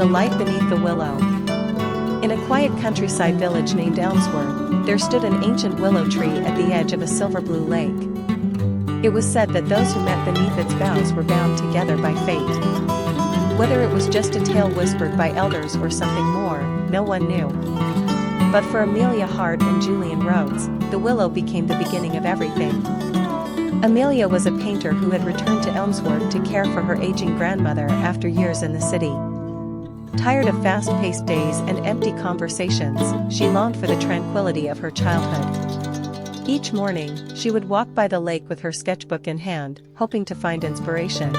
The Light Beneath the Willow. In a quiet countryside village named Elmsworth, there stood an ancient willow tree at the edge of a silver-blue lake. It was said that those who met beneath its boughs were bound together by fate. Whether it was just a tale whispered by elders or something more, no one knew. But for Amelia Hart and Julian Rhodes, the willow became the beginning of everything. Amelia was a painter who had returned to Elmsworth to care for her aging grandmother after years in the city. Tired of fast-paced days and empty conversations, she longed for the tranquility of her childhood. Each morning, she would walk by the lake with her sketchbook in hand, hoping to find inspiration.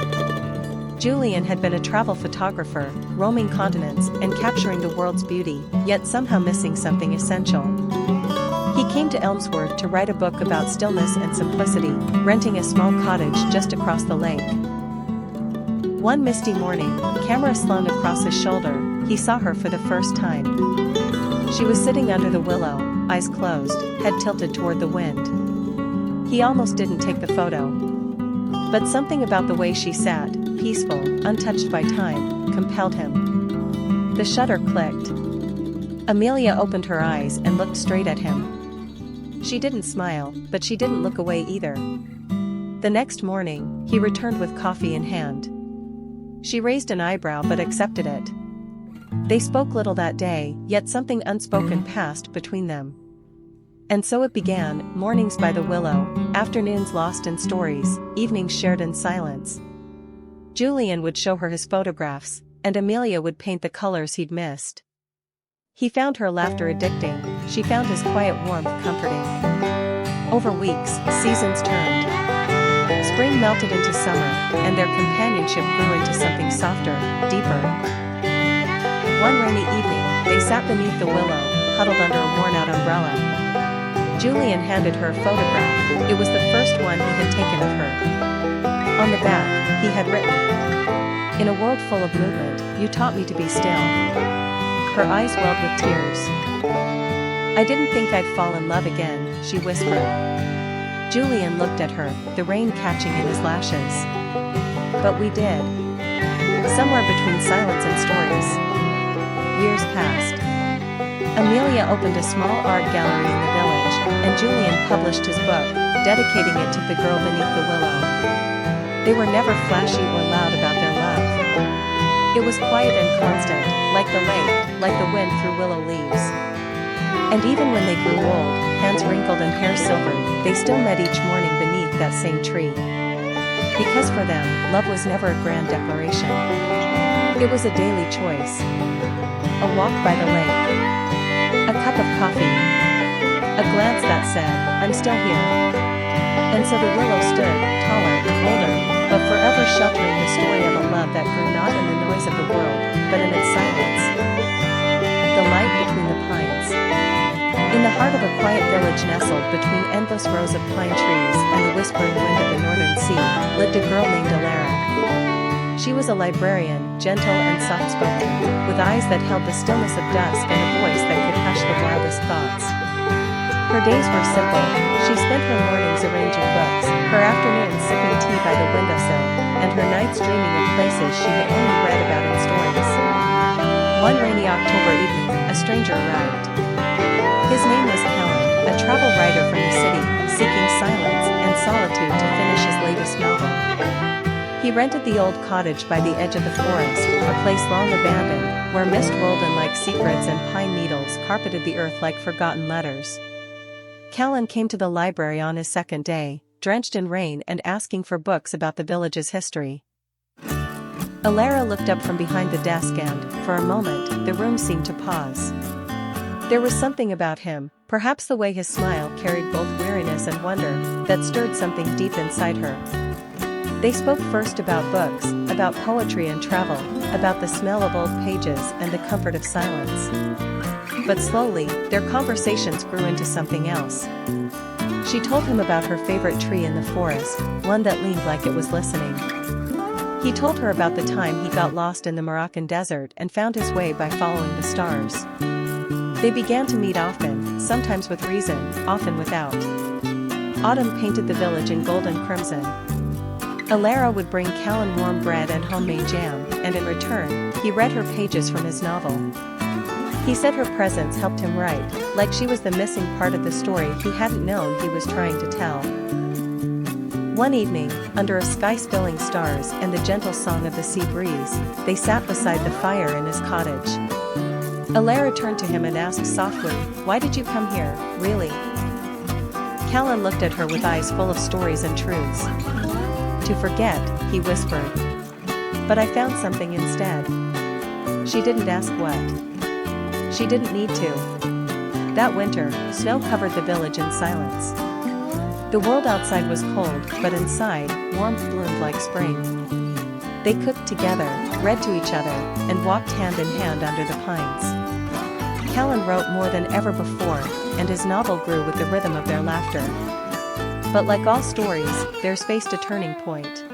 Julian had been a travel photographer, roaming continents and capturing the world's beauty, yet somehow missing something essential. He came to Elmsworth to write a book about stillness and simplicity, renting a small cottage just across the lake. One misty morning, camera slung across his shoulder, he saw her for the first time. She was sitting under the willow, eyes closed, head tilted toward the wind. He almost didn't take the photo. But something about the way she sat, peaceful, untouched by time, compelled him. The shutter clicked. Amelia opened her eyes and looked straight at him. She didn't smile, but she didn't look away either. The next morning, he returned with coffee in hand. She raised an eyebrow but accepted it. They spoke little that day, yet something unspoken passed between them. And so it began, mornings by the willow, afternoons lost in stories, evenings shared in silence. Julian would show her his photographs, and Amelia would paint the colors he'd missed. He found her laughter addicting, she found his quiet warmth comforting. Over weeks, seasons turned. Spring melted into summer, and their companionship grew into something softer, deeper. One rainy evening, they sat beneath the willow, huddled under a worn-out umbrella. Julian handed her a photograph, it was the first one he had taken of her. On the back, he had written, "In a world full of movement, you taught me to be still." Her eyes welled with tears. "I didn't think I'd fall in love again," she whispered. Julian looked at her, the rain catching in his lashes. "But we did." Somewhere between silence and stories. Years passed. Amelia opened a small art gallery in the village, and Julian published his book, dedicating it to the girl beneath the willow. They were never flashy or loud about their love. It was quiet and constant, like the lake, like the wind through willow leaves. And even when they grew old, hands wrinkled and hair silvered, they still met each morning beneath that same tree. Because for them, love was never a grand declaration. It was a daily choice. A walk by the lake. A cup of coffee. A glance that said, "I'm still here." And so the willow stood, taller, older, but forever sheltering the story of a love that grew not in the noise of the world, but in its silence. The light between the pines. In the heart of a quiet village nestled between endless rows of pine trees and the whispering wind of the northern sea, lived a girl named Alara. She was a librarian, gentle and soft-spoken, with eyes that held the stillness of dusk and a voice that could hush the wildest thoughts. Her days were simple, she spent her mornings arranging books, her afternoons sipping tea by the windowsill, and her nights dreaming of places she had only read about in stories. One rainy October evening, a stranger arrived. His name was Callan, a travel writer from the city, seeking silence and solitude to finish his latest novel. He rented the old cottage by the edge of the forest, a place long abandoned, where mist rolled in like secrets and pine needles carpeted the earth like forgotten letters. Callan came to the library on his second day, drenched in rain and asking for books about the village's history. Alara looked up from behind the desk and, for a moment, the room seemed to pause. There was something about him, perhaps the way his smile carried both weariness and wonder, that stirred something deep inside her. They spoke first about books, about poetry and travel, about the smell of old pages and the comfort of silence. But slowly, their conversations grew into something else. She told him about her favorite tree in the forest, one that leaned like it was listening. He told her about the time he got lost in the Moroccan desert and found his way by following the stars. They began to meet often, sometimes with reason, often without. Autumn painted the village in gold and crimson. Alara would bring Callan warm bread and homemade jam, and in return, he read her pages from his novel. He said her presence helped him write, like she was the missing part of the story he hadn't known he was trying to tell. One evening, under a sky spilling stars and the gentle song of the sea breeze, they sat beside the fire in his cottage. Alara turned to him and asked softly, "Why did you come here, really?" Callan looked at her with eyes full of stories and truths. "To forget," he whispered. "But I found something instead." She didn't ask what. She didn't need to. That winter, snow covered the village in silence. The world outside was cold, but inside, warmth bloomed like spring. They cooked together, read to each other, and walked hand in hand under the pines. Callan wrote more than ever before, and his novel grew with the rhythm of their laughter. But like all stories, theirs faced a turning point.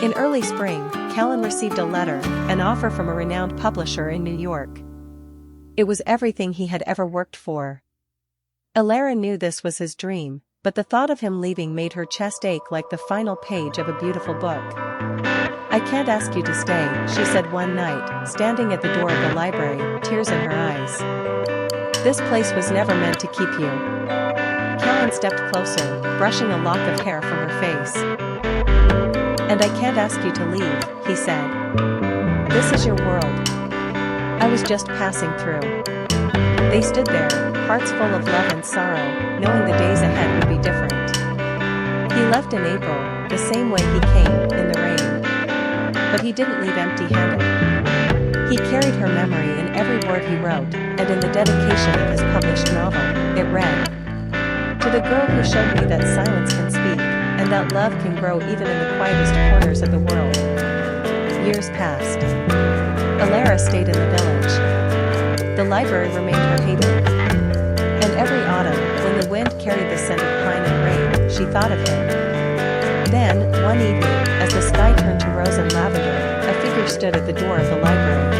In early spring, Callan received a letter, an offer from a renowned publisher in New York. It was everything he had ever worked for. Alara knew this was his dream, but the thought of him leaving made her chest ache like the final page of a beautiful book. "I can't ask you to stay," she said one night, standing at the door of the library, tears in her eyes. "This place was never meant to keep you." Callan stepped closer, brushing a lock of hair from her face. "And I can't ask you to leave," he said. "This is your world. I was just passing through." They stood there, hearts full of love and sorrow, knowing the days ahead would be different. He left in April, the same way he came, in the rain. But he didn't leave empty-handed. He carried her memory in every word he wrote, and in the dedication of his published novel, it read, "To the girl who showed me that silence can speak, and that love can grow even in the quietest corners of the world." Years passed. Alara stayed in the village. The library remained her haven. And every autumn, when the wind carried the scent of pine and rain, she thought of him. Then, one evening, as the sky turned to rose and lavender, a figure stood at the door of the library.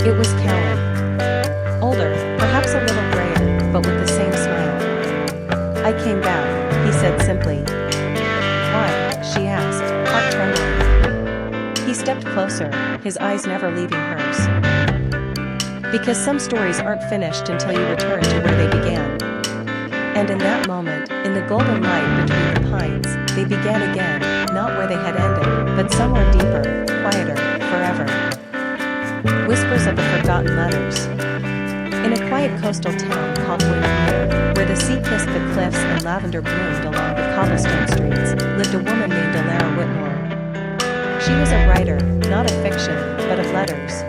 It was Callan. Older, perhaps a little grayer, but with the same smile. "I came back," he said simply. "Why?" she asked, heart trembling. He stepped closer, his eyes never leaving hers. "Because some stories aren't finished until you return to where they began." And in that moment, in the golden light between the pines, they began again, not where they had ended, but somewhere deeper, quieter, forever. Whispers of the forgotten letters. In a quiet coastal town called Windmere, where the sea kissed the cliffs and lavender bloomed along the cobblestone streets, lived a woman named Alara Whitmore. She was a writer, not of fiction, but of letters.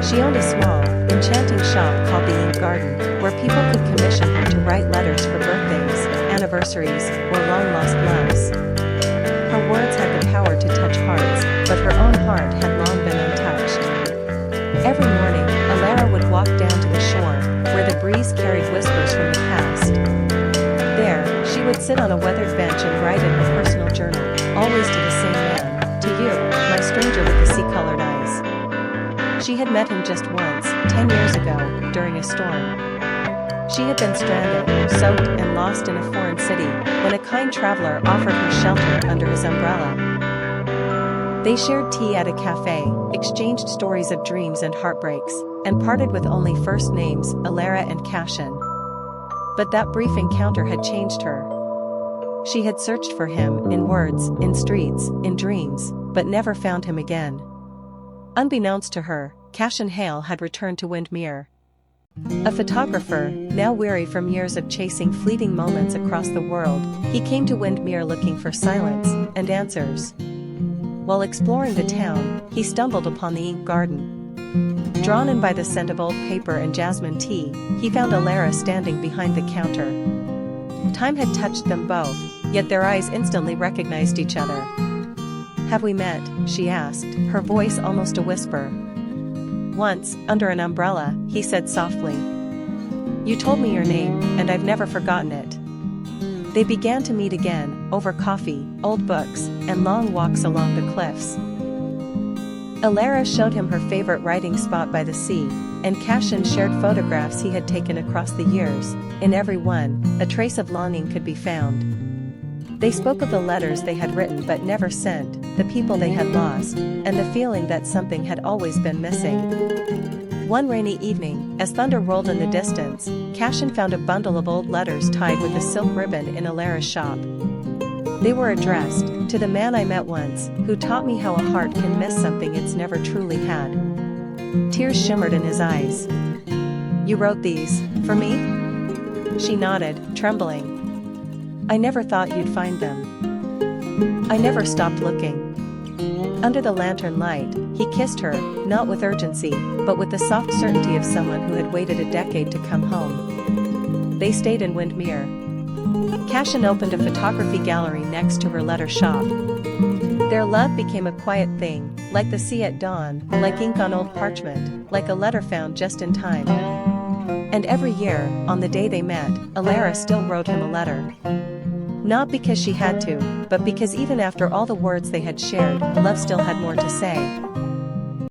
She owned a small, enchanting shop called the Ink Garden, where people could commission her to write letters for birthdays, anniversaries, or long-lost loves. Her words had the power to touch hearts, but her own heart had long been untouched. Every morning, Alara would walk down to the shore, where the breeze carried whispers from the past. There, she would sit on a weathered bench and write in her personal journal, always to the same man, "To you, my stranger with the sea-colored eyes." She had met him just once, 10 years ago, during a storm. She had been stranded, soaked and lost in a foreign city, when a kind traveler offered her shelter under his umbrella. They shared tea at a cafe, exchanged stories of dreams and heartbreaks, and parted with only first names, Alara and Cashin. But that brief encounter had changed her. She had searched for him, in words, in streets, in dreams, but never found him again. Unbeknownst to her, Cashin Hale had returned to Windmere. A photographer, now weary from years of chasing fleeting moments across the world, he came to Windmere looking for silence and answers. While exploring the town, he stumbled upon the Ink Garden. Drawn in by the scent of old paper and jasmine tea, he found Alara standing behind the counter. Time had touched them both, yet their eyes instantly recognized each other. "Have we met?" she asked, her voice almost a whisper. "Once, under an umbrella," he said softly. "You told me your name, and I've never forgotten it." They began to meet again, over coffee, old books, and long walks along the cliffs. Alara showed him her favorite writing spot by the sea, and Cashin shared photographs he had taken across the years. In every one, a trace of longing could be found. They spoke of the letters they had written but never sent, the people they had lost, and the feeling that something had always been missing. One rainy evening, as thunder rolled in the distance, Cashin found a bundle of old letters tied with a silk ribbon in Alara's shop. They were addressed, "To the man I met once, who taught me how a heart can miss something it's never truly had." Tears shimmered in his eyes. "You wrote these, for me?" She nodded, trembling. "I never thought you'd find them. I never stopped looking." Under the lantern light, he kissed her, not with urgency, but with the soft certainty of someone who had waited a decade to come home. They stayed in Windmere. Cashin opened a photography gallery next to her letter shop. Their love became a quiet thing, like the sea at dawn, like ink on old parchment, like a letter found just in time. And every year, on the day they met, Alara still wrote him a letter. Not because she had to, but because even after all the words they had shared, love still had more to say.